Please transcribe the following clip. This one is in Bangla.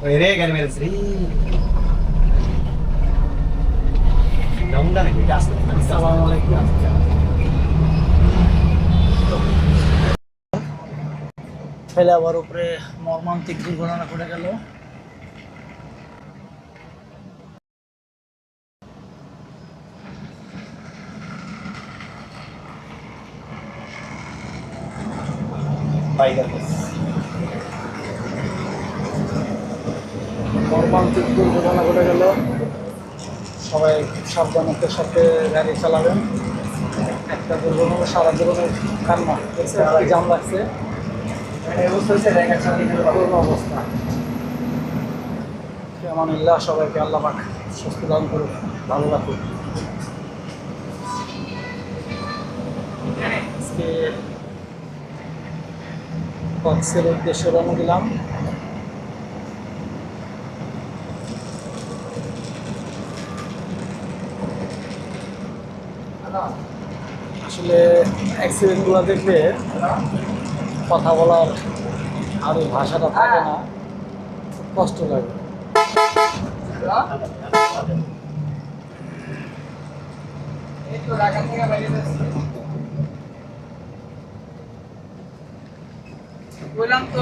ওই রে গাড়ি মেরেছে রে ডাউনটা নাকি আসলে আসসালামু আলাইকুম ফেলে আবার উপরে মর্মান্তিক দুর্ঘটনা ঘটে গেল। মর্মান্তিক দুর্ঘটনা ঘটে গেল। সবাই সাবধানতার সাথে গাড়ি চালাবেন। একটা দুর্ঘটনা সারা জীবনের কান্না জাম লাগছে করুণ অবস্থা। আমানুল্লাহ, সবাইকে আল্লাহ পাক সুস্থ দান করুক, ভালো রাখুক। আজকে কক্সের উদ্দেশ্যে রওনা দিলাম। আসলে অ্যাক্সিডেন্টগুলো দেখলে কথা বলার আর ওই ভাষাটা থাকে না, খুব কষ্ট লাগে। বললাম তো